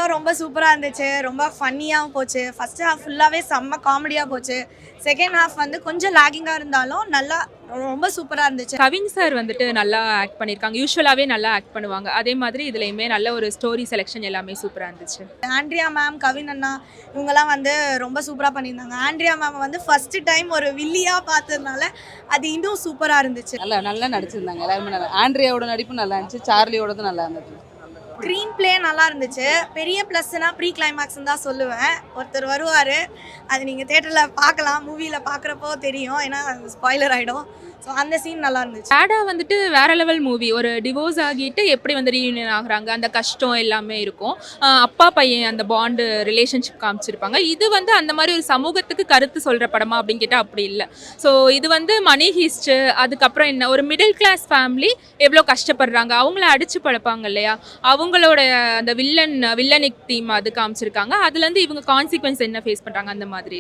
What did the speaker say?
படம் ரொம்ப சூப்பராக இருந்துச்சு. ரொம்ப ஃபன்னியாகவும் போச்சு. ஃபர்ஸ்ட் ஹாஃப் ஃபுல்லாகவே செம்ம காமெடியாக போச்சு. செகண்ட் ஹாஃப் வந்து கொஞ்சம் லேகிங்காக இருந்தாலும் நல்லா ரொம்ப சூப்பராக இருந்துச்சு. கவின் சார் வந்துட்டு நல்லா ஆக்ட் பண்ணியிருக்காங்க. யூசுவலாகவே நல்லா ஆக்ட் பண்ணுவாங்க. அதே மாதிரி இதுலையுமே நல்ல ஒரு ஸ்டோரி செலெக்ஷன் எல்லாமே சூப்பராக இருந்துச்சு. ஆண்ட்ரியா மேம், கவின் அண்ணா இவங்கெல்லாம் வந்து ரொம்ப சூப்பராக பண்ணியிருந்தாங்க. ஆண்ட்ரியா மேம் வந்து ஃபர்ஸ்ட் டைம் ஒரு வில்லியாக பார்த்ததுனால அது இன்னும் சூப்பராக இருந்துச்சு. நல்லா நடிச்சிருந்தாங்க எல்லாருமே. நல்லா ஆண்ட்ரியாவோட நடிப்பு நல்லா இருந்துச்சு, சார்லியோடதும் நல்லா இருந்துச்சு. ஸ்க்ரீன் பிளே நல்லா இருந்துச்சு. பெரிய ப்ளஸ்னா ப்ரீ கிளைமேக்ஸ்ன்னு தான் சொல்லுவேன். ஒருத்தர் வருவார், அது நீங்கள் தேட்டரில் பார்க்கலாம், மூவியில் பார்க்குறப்போ தெரியும், ஏன்னா ஸ்பாய்லர் ஆகிடும். ஸோ அந்த சீன் நல்லா இருந்துச்சு. ஆடா வந்துட்டு வேற லெவல் மூவி. ஒரு டிவோர்ஸ் ஆகிட்டு எப்படி வந்து ரீயூனியன் ஆகுறாங்க, அந்த கஷ்டம் எல்லாமே இருக்கும். அப்பா பையன் அந்த பாண்டு ரிலேஷன்ஷிப் காமிச்சிருப்பாங்க. இது வந்து அந்த மாதிரி ஒரு சமூகத்துக்கு கருத்து சொல்கிற படமா அப்படின்னு கேட்டால் அப்படி இல்லை. ஸோ இது வந்து மணி ஹீஸ்ட், அதுக்கப்புறம் என்ன ஒரு மிடில் கிளாஸ் ஃபேமிலி எவ்வளோ கஷ்டப்படுறாங்க, அவங்கள அடிச்சு பழப்பாங்க இல்லையா, அவங்களோட அந்த வில்லனிக் தீம் அது காமிச்சிருக்காங்க. அதுலேருந்து இவங்க கான்சிக்வன்ஸ் என்ன ஃபேஸ் பண்ணுறாங்க அந்த மாதிரி.